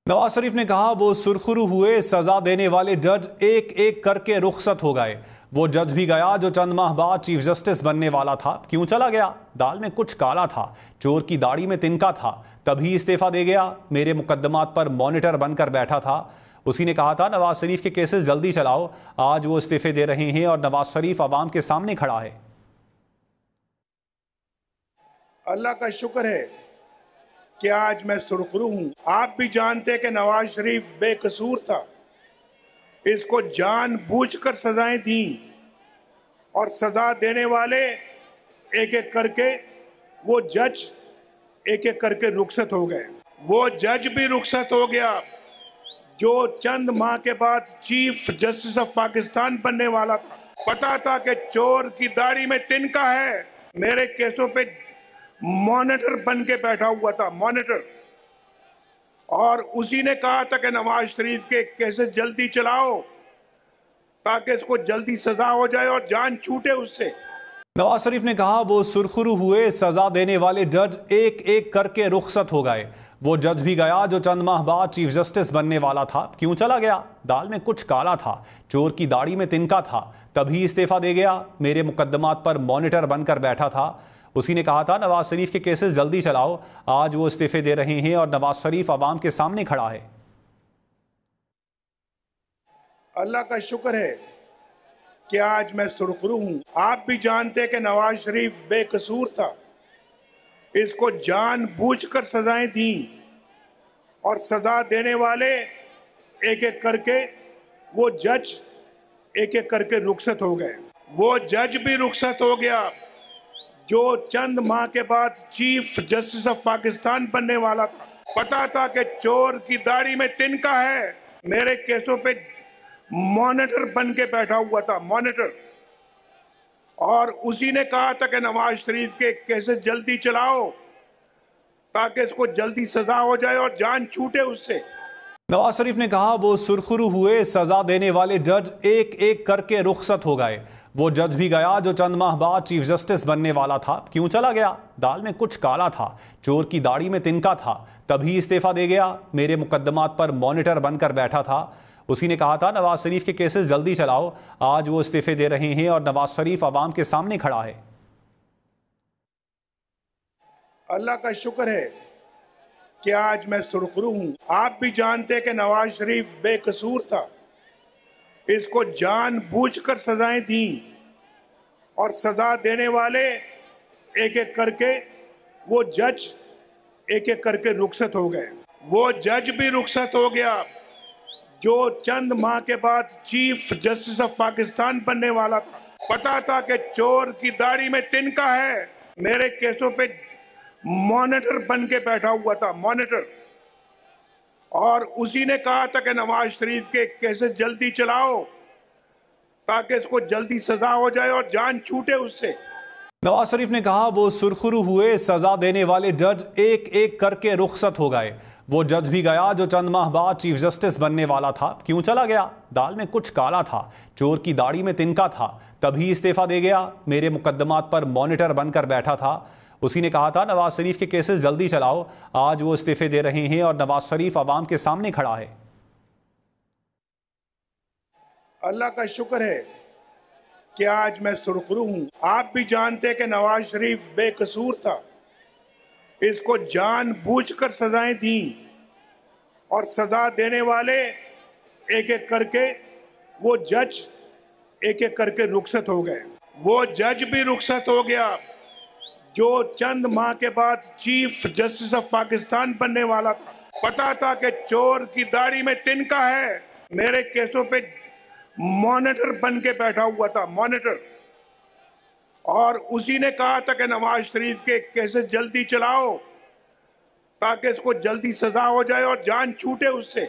नवाज शरीफ ने कहा वो सुरखरू हुए, सजा देने वाले जज एक एक करके रुखसत हो गए। वो जज भी गया जो चंद माह बाद चीफ जस्टिस बनने वाला था। क्यों चला गया? दाल में कुछ काला था, चोर की दाढ़ी में तिनका था, तभी इस्तीफा दे गया। मेरे मुकदमात पर मॉनिटर बनकर बैठा था। उसी ने कहा था नवाज शरीफ के केसेस जल्दी चलाओ। आज वो इस्तीफे दे रहे हैं और नवाज शरीफ अवाम के सामने खड़ा है। अल्लाह का शुक्र है कि आज मैं सुरखरू हूं। आप भी जानते कि नवाज शरीफ बेकसूर था, इसको जानबूझकर सजाएं दी और सजा देने वाले एक एक करके वो जज एक एक करके रुखसत हो गए। वो जज भी रुखसत हो गया जो चंद माह के बाद चीफ जस्टिस ऑफ पाकिस्तान बनने वाला था। पता था कि चोर की दाढ़ी में तिनका है, मेरे केसों पे मॉनिटर बन के बैठा हुआ था, मॉनिटर। और उसी ने कहा था कि नवाज शरीफ के केसेस जल्दी चलाओ ताकि इसको जल्दी सजा हो जाए और जान छूटे उससे। नवाज शरीफ ने कहा वो सुरखरू हुए, सजा देने वाले जज एक एक करके रुखसत हो गए। वो जज भी गया जो चंद माह बाद चीफ जस्टिस बनने वाला था। क्यों चला गया? दाल में कुछ काला था, चोर की दाढ़ी में तिनका था, तभी इस्तीफा दे गया। मेरे मुकदमात पर मॉनिटर बनकर बैठा था। उसी ने कहा था नवाज शरीफ के केसेस जल्दी चलाओ। आज वो इस्तीफे दे रहे हैं और नवाज शरीफ अवाम के सामने खड़ा है। अल्लाह का शुक्र है कि आज मैं सुरखरू हूं। आप भी जानते कि नवाज शरीफ बेकसूर था, इसको जानबूझकर सजाएं दी और सजा देने वाले एक एक करके वो जज एक एक करके रुखसत हो गए। वो जज भी रुखसत हो गया जो चंद माह के बाद चीफ जस्टिस ऑफ पाकिस्तान बनने वाला था। पता था कि चोर की दाढ़ी में तिनका है, मेरे केसों पे मॉनिटर बन के बैठा हुआ था, मॉनिटर। और उसी ने कहा था कि नवाज शरीफ के केसेस जल्दी चलाओ ताकि इसको जल्दी सजा हो जाए और जान छूटे उससे। नवाज शरीफ ने कहा वो सुरखरू हुए, सजा देने वाले जज एक एक करके रुखसत हो गए। वो जज भी गया जो चंद माह बाद चीफ जस्टिस बनने वाला था। क्यों चला गया? दाल में कुछ काला था, चोर की दाढ़ी में तिनका था, तभी इस्तीफा दे गया। मेरे मुकदमात पर मॉनिटर बनकर बैठा था। उसी ने कहा था नवाज शरीफ के केसेस जल्दी चलाओ। आज वो इस्तीफे दे रहे हैं और नवाज शरीफ अवाम के सामने खड़ा है। अल्लाह का शुक्र है कि आज मैं सुरखरू हूं। आप भी जानते कि नवाज शरीफ बेकसूर था, इसको जानबूझकर सजाएं दी और सजा देने वाले एक एक करके वो जज एक एक करके रुखसत हो गए। वो जज भी रुखसत हो गया जो चंद माह के बाद चीफ जस्टिस ऑफ पाकिस्तान बनने वाला था। पता था कि चोर की दाढ़ी में तिनका है, मेरे केसों पे मॉनिटर बन के बैठा हुआ था, मॉनिटर। और उसी ने कहा था कि नवाज शरीफ के केसेस जल्दी चलाओ ताकि इसको जल्दी सजा हो जाए और जान छूटे उससे। नवाज शरीफ ने कहा वो सुरखरू हुए, सजा देने वाले जज एक एक करके रुखसत हो गए। वो जज भी गया जो चंद माह बाद चीफ जस्टिस बनने वाला था। क्यों चला गया? दाल में कुछ काला था, चोर की दाढ़ी में तिनका था, तभी इस्तीफा दे गया। मेरे मुकदमात पर मॉनिटर बनकर बैठा था। उसी ने कहा था नवाज शरीफ के केसेस जल्दी चलाओ। आज वो इस्तीफे दे रहे हैं और नवाज शरीफ अवाम के सामने खड़ा है। अल्लाह का शुक्र है कि आज मैं सुरखरू हूं। आप भी जानते कि नवाज शरीफ बेकसूर था, इसको जानबूझकर सजाएं दी और सजा देने वाले एक एक करके वो जज एक एक करके रुखसत हो गए। वो जज भी रुखसत हो गया जो चंद माह के बाद चीफ जस्टिस ऑफ पाकिस्तान बनने वाला था। पता था कि चोर की दाढ़ी में तिनका है, मेरे केसों पे मॉनिटर बन के बैठा हुआ था, मॉनिटर। और उसी ने कहा था कि नवाज शरीफ के केसेस जल्दी चलाओ ताकि इसको जल्दी सजा हो जाए और जान छूटे उससे।